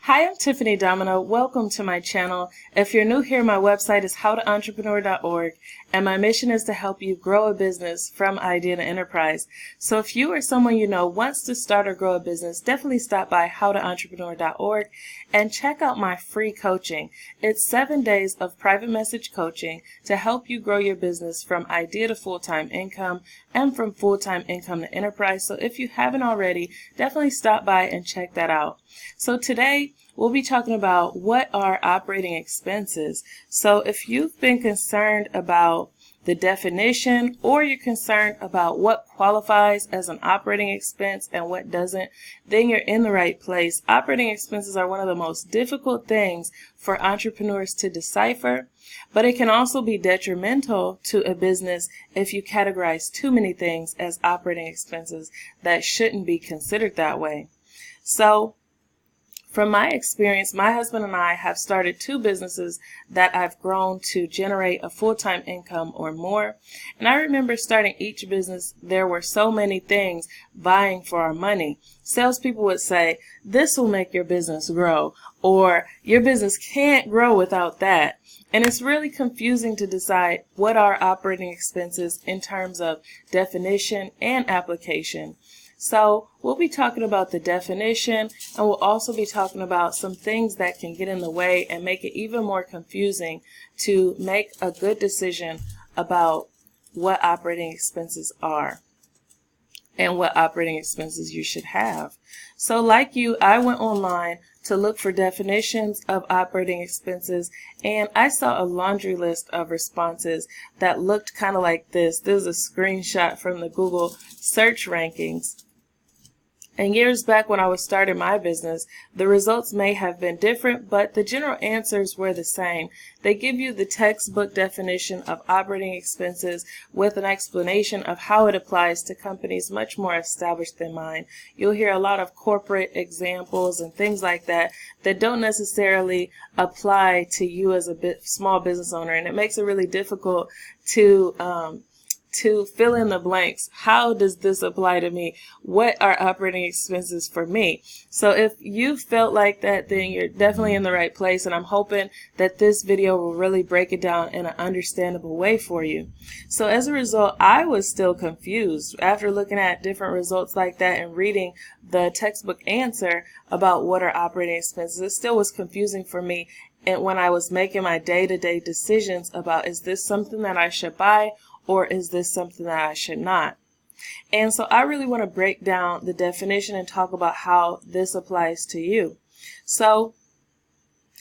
Hi, I'm Tiffany Domino. Welcome to my channel. If you're new here, my website is howtoentrepreneur.org, and my mission is to help you grow a business from idea to enterprise. So if you or someone you know wants to start or grow a business, definitely stop by howtoentrepreneur.org and check out my free coaching. It's 7 days of private message coaching to help you grow your business from idea to full-time income and from full-time income to enterprise. So if you haven't already, definitely stop by and check that out. So today we'll be talking about what are operating expenses. So if you've been concerned about the definition, or you're concerned about what qualifies as an operating expense and what doesn't, then you're in the right place. Operating expenses are one of the most difficult things for entrepreneurs to decipher, but it can also be detrimental to a business if you categorize too many things as operating expenses that shouldn't be considered that way. So from my experience, my husband and I have started 2 businesses that I've grown to generate a full-time income or more. And I remember starting each business, there were so many things vying for our money. Salespeople would say, this will make your business grow, or your business can't grow without that. And it's really confusing to decide what are operating expenses in terms of definition and application. So we'll be talking about the definition, and we'll also be talking about some things that can get in the way and make it even more confusing to make a good decision about what operating expenses are and what operating expenses you should have. So like you, I went online to look for definitions of operating expenses, and I saw a laundry list of responses that looked kind of like this. This is a screenshot from the Google search rankings. And years back when I was starting my business, the results may have been different, but the general answers were the same. They give you the textbook definition of operating expenses with an explanation of how it applies to companies much more established than mine. You'll hear a lot of corporate examples and things like that that don't necessarily apply to you as a small business owner, and it makes it really difficult to fill in the blanks. How does this apply to me? What are operating expenses for me? So if you felt like that, then you're definitely in the right place, and I'm hoping that this video will really break it down in an understandable way for you. So as a result, I was still confused after looking at different results like that and reading the textbook answer about what are operating expenses. It still was confusing for me, and when I was making my day-to-day decisions about, is this something that I should buy, or is this something that I should not? And so I really want to break down the definition and talk about how this applies to you. So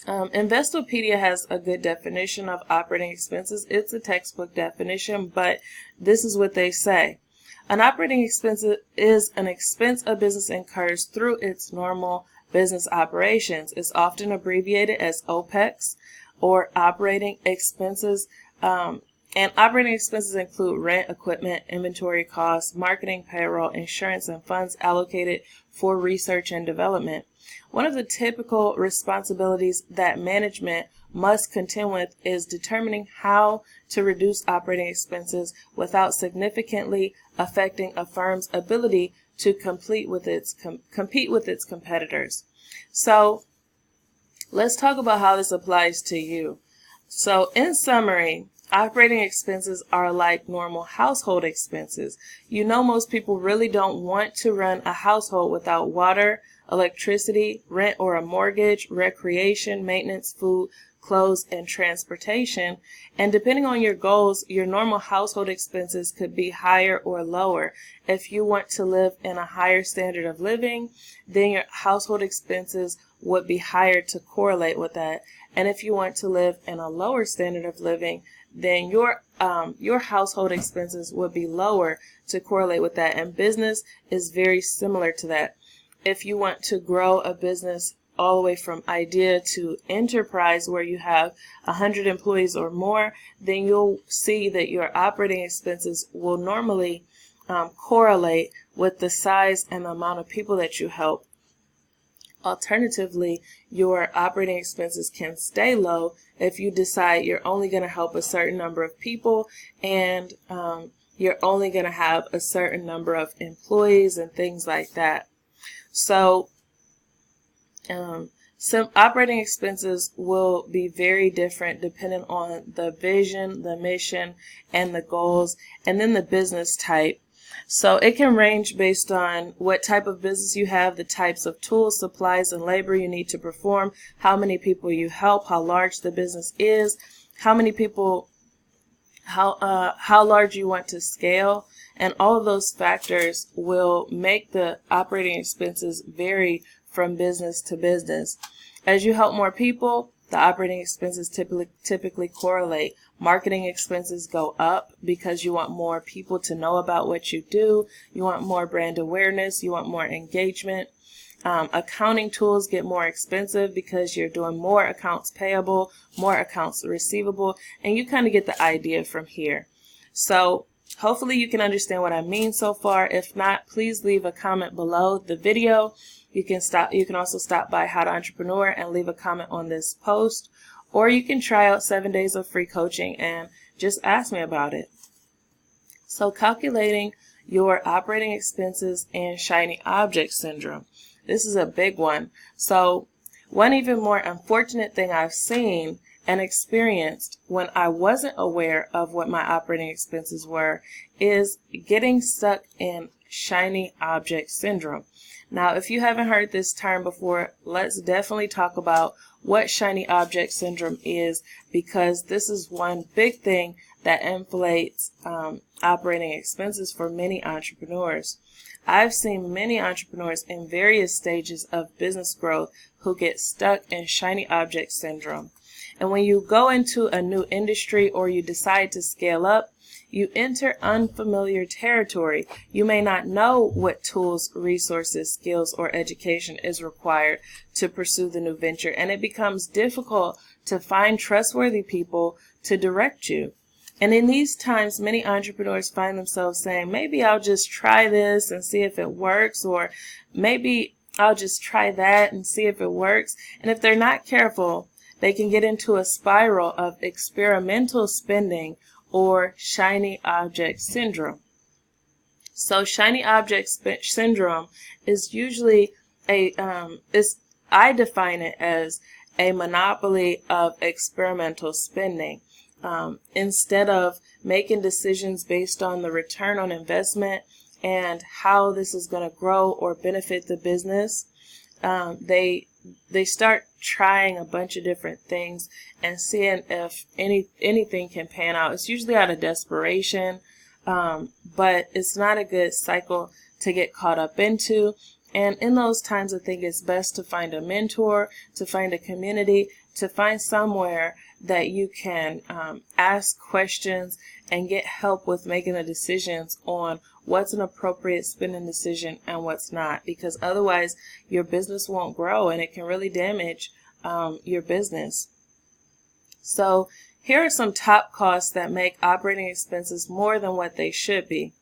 Investopedia has a good definition of operating expenses. It's a textbook definition, but this is what they say. An operating expense is an expense a business incurs through its normal business operations. It's often abbreviated as OPEX, or operating expenses. And operating expenses include rent, equipment, inventory costs, marketing, payroll, insurance, and funds allocated for research and development. One of the typical responsibilities that management must contend with is determining how to reduce operating expenses without significantly affecting a firm's ability to compete with its competitors. So let's talk about how this applies to you. So in summary, operating expenses are like normal household expenses. You know, most people really don't want to run a household without water, electricity, rent or a mortgage, recreation, maintenance, food, clothes, and transportation. And depending on your goals, your normal household expenses could be higher or lower. If you want to live in a higher standard of living, then your household expenses would be higher to correlate with that. And if you want to live in a lower standard of living, then your household expenses would be lower to correlate with that. And business is very similar to that. If you want to grow a business all the way from idea to enterprise where you have 100 employees or more, then you'll see that your operating expenses will normally correlate with the size and the amount of people that you help. Alternatively, your operating expenses can stay low if you decide you're only going to help a certain number of people, and you're only going to have a certain number of employees and things like that. So Some operating expenses will be very different depending on the vision, the mission, and the goals, and then the business type. So it can range based on what type of business you have, the types of tools, supplies, and labor you need to perform, how many people you help, how large the business is, how many people, how large you want to scale, and all of those factors will make the operating expenses vary from business to business. As you help more people, the operating expenses typically correlate. Marketing expenses go up because you want more people to know about what you do. You want more brand awareness. You want more engagement. Accounting tools get more expensive because you're doing more accounts payable, more accounts receivable, and you kind of get the idea from here. So hopefully you can understand what I mean so far. If not, please leave a comment below the video. You can also stop by How to Entrepreneur and leave a comment on this post, or you can try out 7 days of free coaching and just ask me about it. So calculating your operating expenses and shiny object syndrome. This is a big one. So one even more unfortunate thing I've seen and experienced when I wasn't aware of what my operating expenses were is getting stuck in shiny object syndrome. Now, if you haven't heard this term before, let's definitely talk about what shiny object syndrome is, because this is one big thing that inflates operating expenses for many entrepreneurs. I've seen many entrepreneurs in various stages of business growth who get stuck in shiny object syndrome. And when you go into a new industry or you decide to scale up, you enter unfamiliar territory. You may not know what tools, resources, skills, or education is required to pursue the new venture, and it becomes difficult to find trustworthy people to direct you. And in these times, many entrepreneurs find themselves saying, maybe I'll just try this and see if it works, or maybe I'll just try that and see if it works. And if they're not careful, they can get into a spiral of experimental spending or shiny object syndrome. So shiny object syndrome is usually I define it as a monopoly of experimental spending. Instead of making decisions based on the return on investment and how this is going to grow or benefit the business, they start trying a bunch of different things and seeing if anything can pan out. It's usually out of desperation, but it's not a good cycle to get caught up into. And in those times, I think it's best to find a mentor, to find a community, to find somewhere that you can ask questions and get help with making the decisions on what's an appropriate spending decision and what's not, because otherwise your business won't grow and it can really damage your business. So here are some top costs that make operating expenses more than what they should be.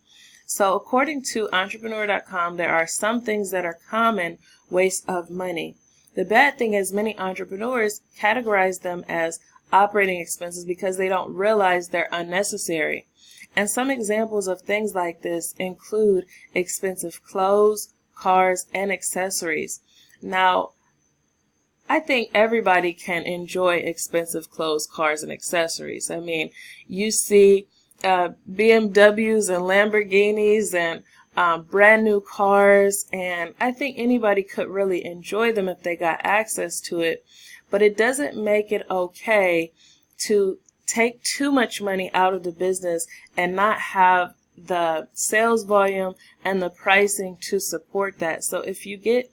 So according to entrepreneur.com, there are some things that are common waste of money. The bad thing is many entrepreneurs categorize them as operating expenses because they don't realize they're unnecessary. And some examples of things like this include expensive clothes, cars, and accessories. Now, I think everybody can enjoy expensive clothes, cars, and accessories. I mean, you see BMWs and Lamborghinis and brand new cars, and I think anybody could really enjoy them if they got access to it. But it doesn't make it okay to take too much money out of the business and not have the sales volume and the pricing to support that. So if you get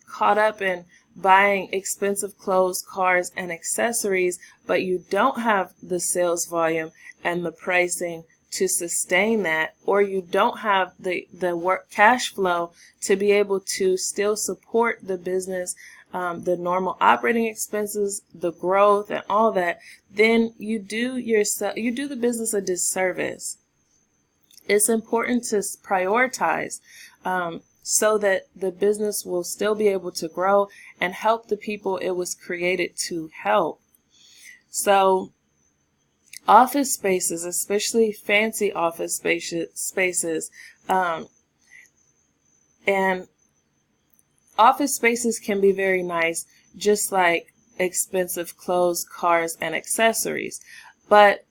caught up in buying expensive clothes, cars, and accessories, but you don't have the sales volume and the pricing to sustain that, or you don't have the work cash flow to be able to still support the business, the normal operating expenses, the growth, and all that, then you do the business a disservice. It's important to prioritize so that the business will still be able to grow and help the people it was created to help. So office spaces, especially fancy office spaces, and office spaces can be very nice, just like expensive clothes, cars, and accessories. But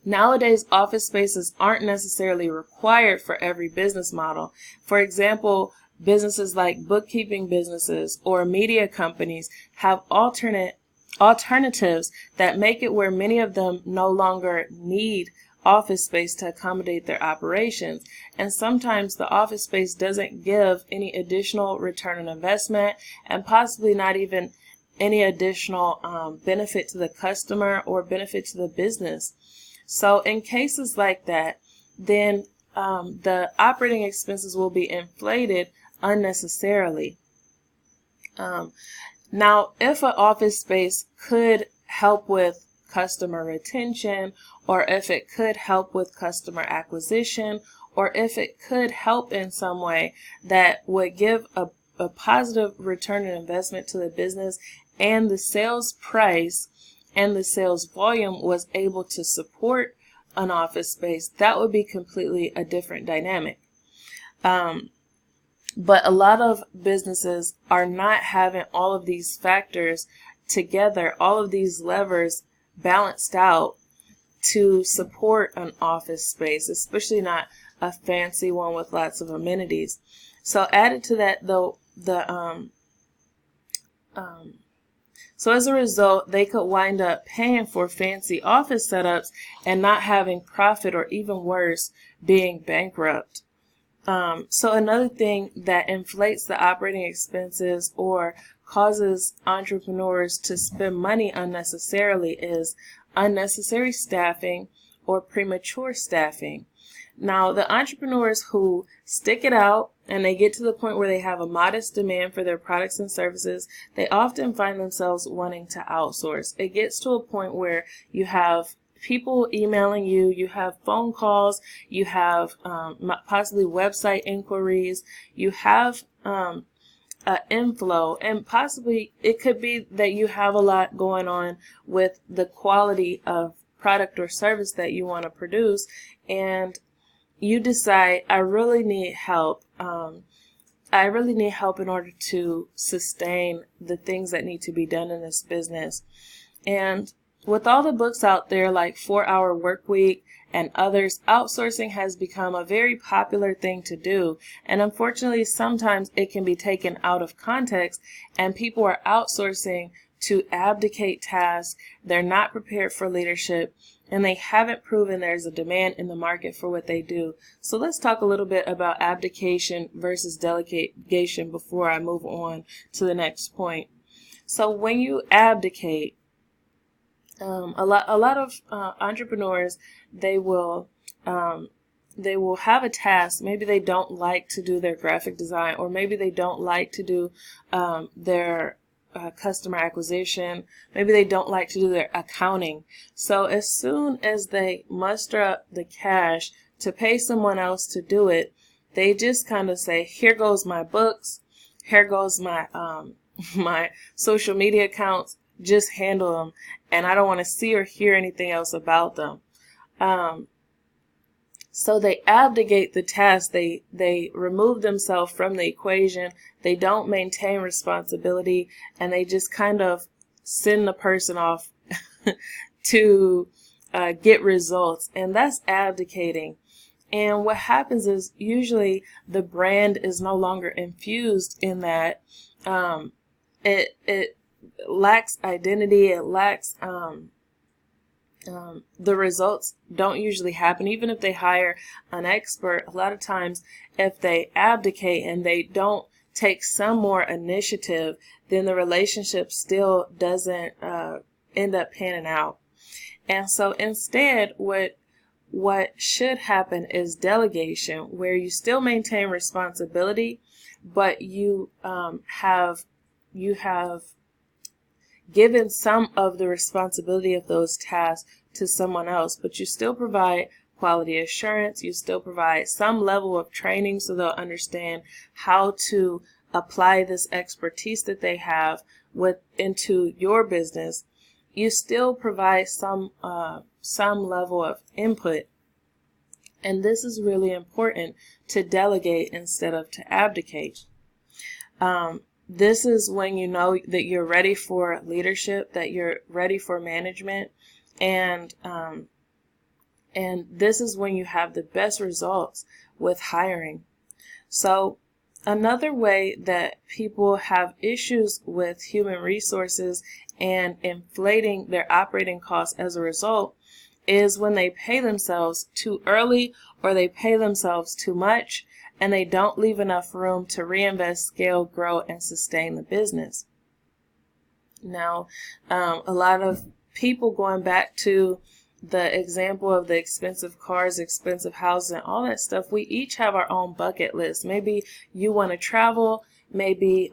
nowadays, office spaces aren't necessarily required for every business model. For example, businesses like bookkeeping businesses or media companies have alternatives that make it where many of them no longer need office space to accommodate their operations. And sometimes the office space doesn't give any additional return on investment, and possibly not even any additional benefit to the customer or benefit to the business. So in cases like that, then the operating expenses will be inflated unnecessarily. Now, if an office space could help with customer retention, or if it could help with customer acquisition, or if it could help in some way that would give a positive return on investment to the business, and the sales price and the sales volume was able to support an office space, that would be completely a different dynamic. But a lot of businesses are not having all of these factors together, all of these levers balanced out to support an office space, especially not a fancy one with lots of amenities. So added to that, though, so as a result, they could wind up paying for fancy office setups and not having profit, or even worse, being bankrupt. So another thing that inflates the operating expenses or causes entrepreneurs to spend money unnecessarily is unnecessary staffing or premature staffing. Now, the entrepreneurs who stick it out and they get to the point where they have a modest demand for their products and services, they often find themselves wanting to outsource. It gets to a point where you have people emailing you, you have phone calls, you have possibly website inquiries, you have an inflow, and possibly it could be that you have a lot going on with the quality of product or service that you want to produce, and you decide, I really need help. I really need help in order to sustain the things that need to be done in this business. And with all the books out there like 4-Hour Workweek and others, outsourcing has become a very popular thing to do. And unfortunately, sometimes it can be taken out of context and people are outsourcing to abdicate tasks. They're not prepared for leadership, and they haven't proven there's a demand in the market for what they do. So let's talk a little bit about abdication versus delegation before I move on to the next point. So when you abdicate, a lot of entrepreneurs, they will have a task. Maybe they don't like to do their graphic design, or maybe they don't like to do their customer acquisition. Maybe they don't like to do their accounting. So as soon as they muster up the cash to pay someone else to do it, they just kind of say, here goes my books, here goes my my social media accounts, just handle them, and I don't want to see or hear anything else about them. So they abdicate the task, they remove themselves from the equation, they don't maintain responsibility, and they just kind of send the person off to get results, and that's abdicating. And what happens is usually the brand is no longer infused in that. It lacks identity, it lacks the results don't usually happen. Even if they hire an expert, a lot of times if they abdicate and they don't take some more initiative, then the relationship still doesn't end up panning out. And so instead, what should happen is delegation, where you still maintain responsibility, but you have given some of the responsibility of those tasks to someone else, but you still provide quality assurance, you still provide some level of training so they'll understand how to apply this expertise that they have into your business. You still provide some level of input, and this is really important, to delegate instead of to abdicate. This is when you know that you're ready for leadership, that you're ready for management, and this is when you have the best results with hiring. So another way that people have issues with human resources and inflating their operating costs as a result is when they pay themselves too early or they pay themselves too much and they don't leave enough room to reinvest, scale, grow, and sustain the business. Now, a lot of people, going back to the example of the expensive cars, expensive houses, and all that stuff, we each have our own bucket list. Maybe you want to travel, maybe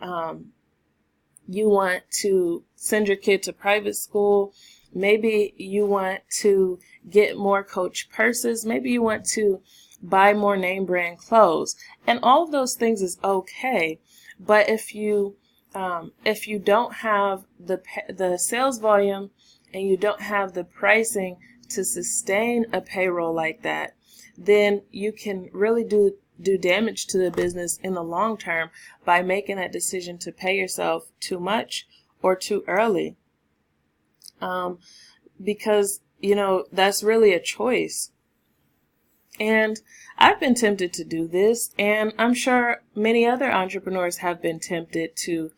you want to send your kid to private school, maybe you want to get more Coach purses, maybe you want to buy more name brand clothes, and all of those things is okay. But if you don't have the sales volume and you don't have the pricing to sustain a payroll like that, then you can really do damage to the business in the long term by making that decision to pay yourself too much or too early. Because, that's really a choice. And I've been tempted to do this, and I'm sure many other entrepreneurs have been tempted to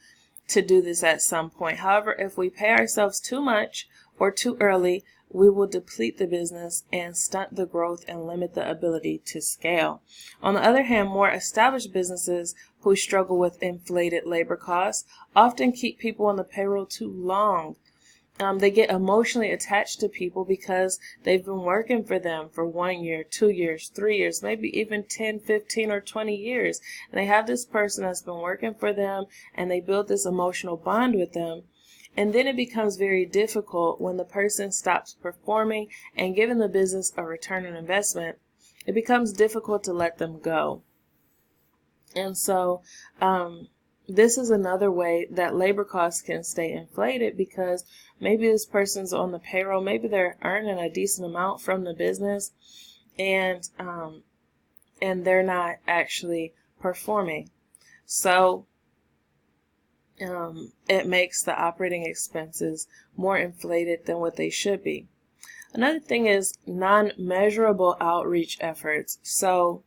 do this at some point. However, if we pay ourselves too much or too early, we will deplete the business and stunt the growth and limit the ability to scale. On the other hand, more established businesses who struggle with inflated labor costs often keep people on the payroll too long. They get emotionally attached to people because they've been working for them for 1 year, 2 years, 3 years, maybe even 10, 15, or 20 years. And they have this person that's been working for them, and they build this emotional bond with them. And then it becomes very difficult when the person stops performing and giving the business a return on investment. It becomes difficult to let them go. And so this is another way that labor costs can stay inflated, because maybe this person's on the payroll, maybe they're earning a decent amount from the business, and they're not actually performing. So it makes the operating expenses more inflated than what they should be. Another thing is non-measurable outreach efforts. So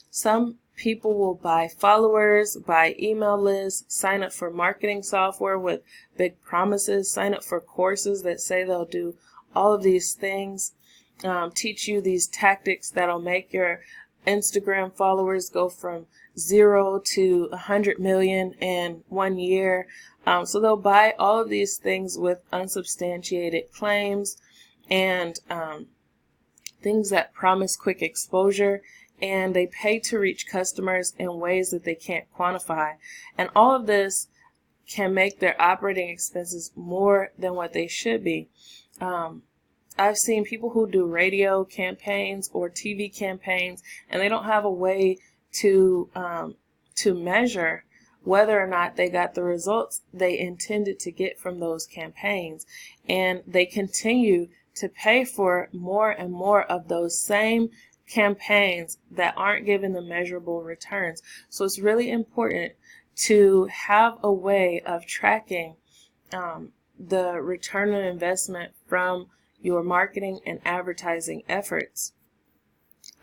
some people will buy followers, buy email lists, sign up for marketing software with big promises, sign up for courses that say they'll do all of these things, teach you these tactics that'll make your Instagram followers go from 0 to 100 million in 1 year. So they'll buy all of these things with unsubstantiated claims and things that promise quick exposure, and they pay to reach customers in ways that they can't quantify. And all of this can make their operating expenses more than what they should be. I've seen people who do radio campaigns or TV campaigns, and they don't have a way to measure whether or not they got the results they intended to get from those campaigns. And they continue to pay for more and more of those same campaigns that aren't giving the measurable returns. So it's really important to have a way of tracking the return on investment from your marketing and advertising efforts.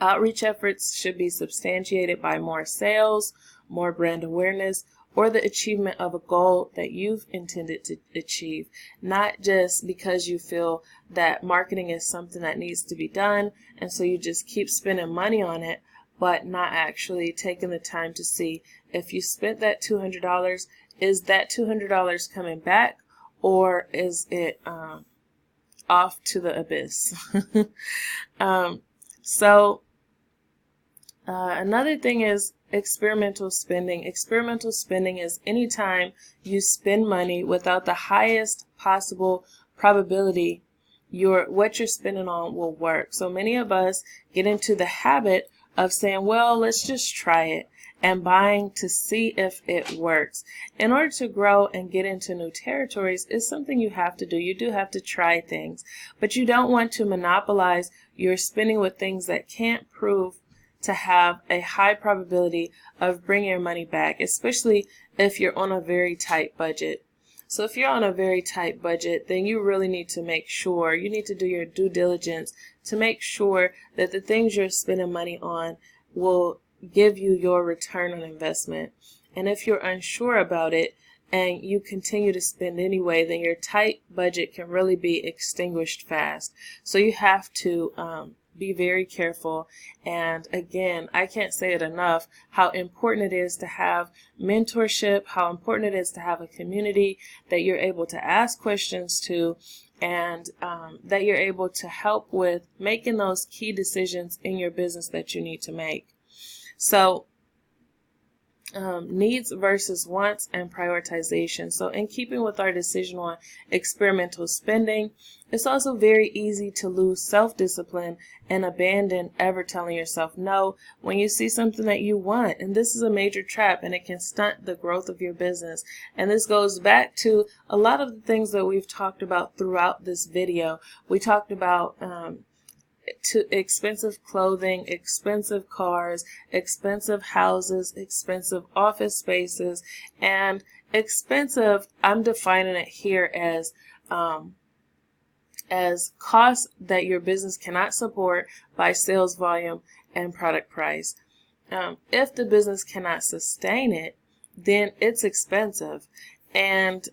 Outreach efforts should be substantiated by more sales, more brand awareness, or the achievement of a goal that you've intended to achieve, not just because you feel that marketing is something that needs to be done, and so you just keep spending money on it, but not actually taking the time to see if you spent that $200, is that $200 coming back, or is it off to the abyss? Another thing is experimental spending. Experimental spending is any time you spend money without the highest possible probability what you're spending on will work. So many of us get into the habit of saying, well, let's just try it, and buying to see if it works. In order to grow and get into new territories, it's something you have to do. You do have to try things, but you don't want to monopolize your spending with things that can't prove to have a high probability of bringing your money back, especially if you're on a very tight budget. So if you're on a very tight budget, then you really need to make sure, you need to do your due diligence to make sure that the things you're spending money on will give you your return on investment. And if you're unsure about it and you continue to spend anyway, then your tight budget can really be extinguished fast. So you have to be very careful. And again, I can't say it enough how important it is to have mentorship, how important it is to have a community that you're able to ask questions to, and that you're able to help with making those key decisions in your business that you need to make. So needs versus wants and prioritization. So in keeping with our decision on experimental spending, it's also very easy to lose self-discipline and abandon ever telling yourself no when you see something that you want. And this is a major trap, and it can stunt the growth of your business. And this goes back to a lot of the things that we've talked about throughout this video. We talked about to expensive clothing, expensive cars, expensive houses, expensive office spaces, and expensive, I'm defining it here as costs that your business cannot support by sales volume and product price. If the business cannot sustain it, then it's expensive. And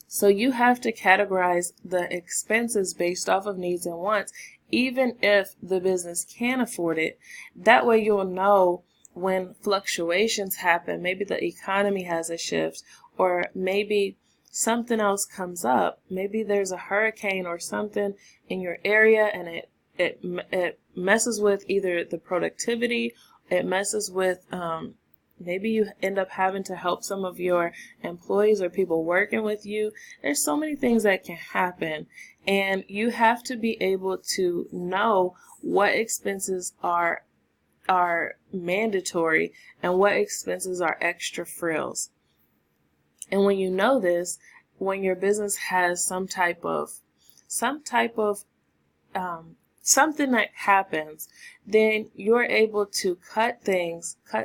so you have to categorize the expenses based off of needs and wants, even if the business can afford it. That way you'll know when fluctuations happen, maybe the economy has a shift, or maybe something else comes up. Maybe there's a hurricane or something in your area, and it messes with either the productivity, it messes with maybe you end up having to help some of your employees or people working with you. There's so many things that can happen, and you have to be able to know what expenses are mandatory and what expenses are extra frills. And when you know this, when your business has some type of something that happens, then you're able to cut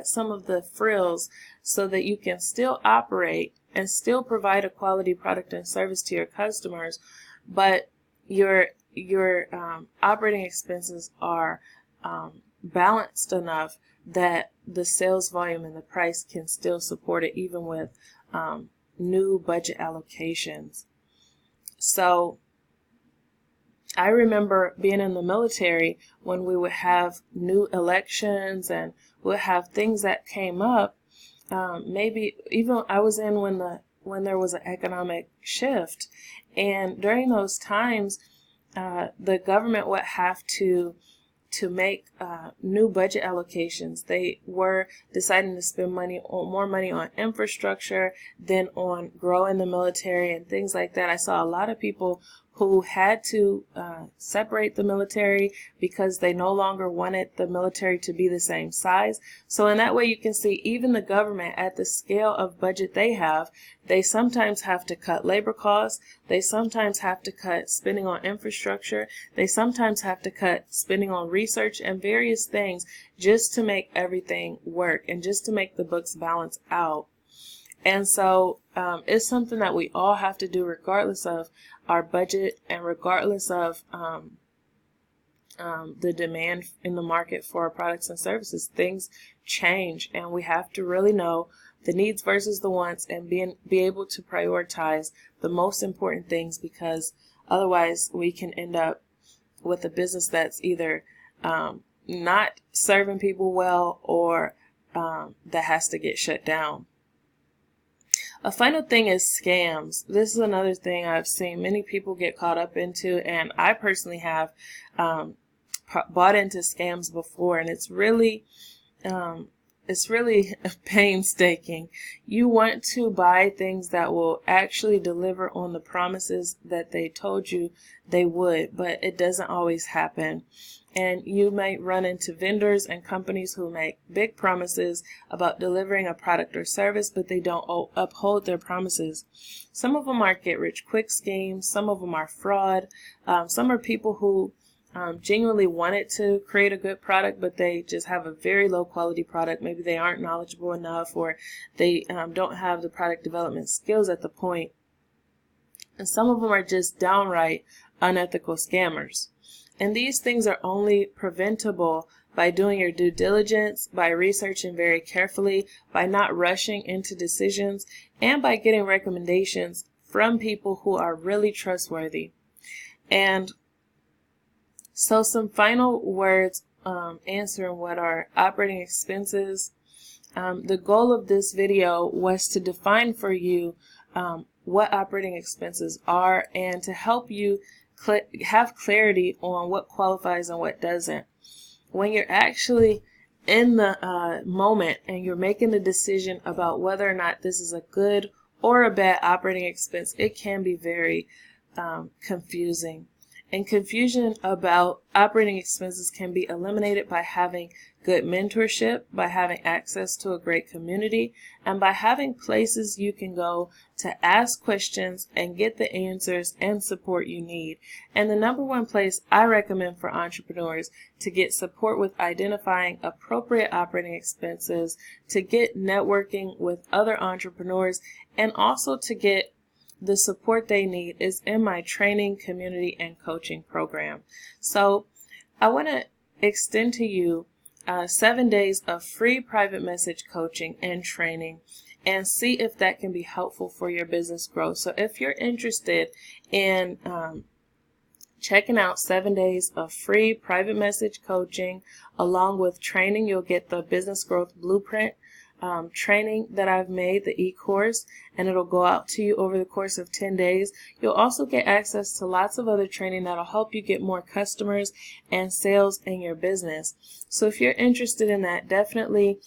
some of the frills so that you can still operate and still provide a quality product and service to your customers, but your operating expenses are balanced enough that the sales volume and the price can still support it, even with new budget allocations. So I remember being in the military when we would have new elections and we'd have things that came up. Maybe even I was in when there was an economic shift, and during those times, the government would have to make new budget allocations. They were deciding to spend more money on infrastructure than on growing the military and things like that. I saw a lot of people who had to separate the military because they no longer wanted the military to be the same size. So in that way, you can see even the government, at the scale of budget they have, they sometimes have to cut labor costs. They sometimes have to cut spending on infrastructure. They sometimes have to cut spending on research and various things just to make everything work and just to make the books balance out. And so it's something that we all have to do regardless of our budget and regardless of the demand in the market for our products and services. Things change, and we have to really know the needs versus the wants and be able to prioritize the most important things, because otherwise we can end up with a business that's either not serving people well or that has to get shut down. A final thing is scams. This is another thing I've seen many people get caught up into, and I personally have bought into scams before, and it's really painstaking. You want to buy things that will actually deliver on the promises that they told you they would, but it doesn't always happen. And you might run into vendors and companies who make big promises about delivering a product or service, but they don't uphold their promises. Some of them are get-rich-quick schemes. Some of them are fraud. Some are people who genuinely wanted to create a good product, but they just have a very low quality product. Maybe they aren't knowledgeable enough, or they don't have the product development skills at the point. And some of them are just downright unethical scammers. And these things are only preventable by doing your due diligence, by researching very carefully, by not rushing into decisions, and by getting recommendations from people who are really trustworthy. And so some final words answering what are operating expenses. The goal of this video was to define for you what operating expenses are, and to help you have clarity on what qualifies and what doesn't. When you're actually in the moment and you're making the decision about whether or not this is a good or a bad operating expense, it can be very confusing. And confusion about operating expenses can be eliminated by having good mentorship, by having access to a great community, and by having places you can go to ask questions and get the answers and support you need. And the number one place I recommend for entrepreneurs to get support with identifying appropriate operating expenses, to get networking with other entrepreneurs, and also to get the support they need is in my training, community, and coaching program. So I want to extend to you 7 days of free private message coaching and training, and see if that can be helpful for your business growth. So if you're interested in checking out 7 days of free private message coaching along with training, you'll get the business growth blueprint training that I've made, the e-course, and it'll go out to you over the course of 10 days. You'll also get access to lots of other training that'll help you get more customers and sales in your business. So if you're interested in that, definitely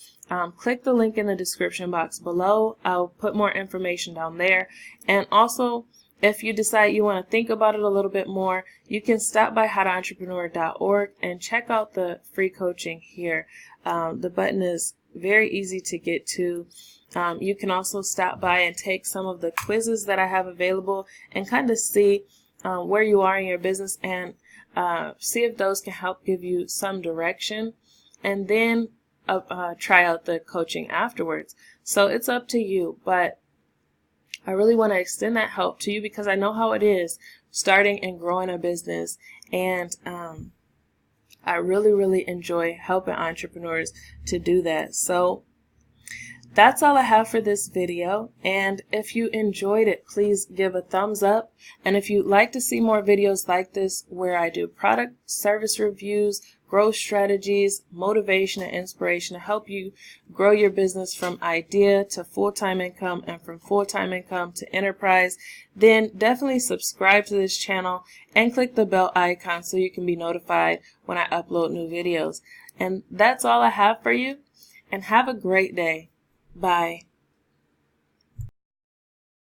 click the link in the description box below. I'll put more information down there. And also, if you decide you want to think about it a little bit more, you can stop by howtoentrepreneur.org and check out the free coaching here. The button is very easy to get to. You can also stop by and take some of the quizzes that I have available and kind of see where you are in your business, and see if those can help give you some direction, and then try out the coaching afterwards. So it's up to you, but I really want to extend that help to you because I know how it is starting and growing a business, and I really enjoy helping entrepreneurs to do that. So that's all I have for this video, and if you enjoyed it, please give a thumbs up. And if you'd like to see more videos like this where I do product service reviews, growth strategies, motivation and inspiration to help you grow your business from idea to full-time income and from full-time income to enterprise, then definitely subscribe to this channel and click the bell icon so you can be notified when I upload new videos. And that's all I have for you, and have a great day. Bye.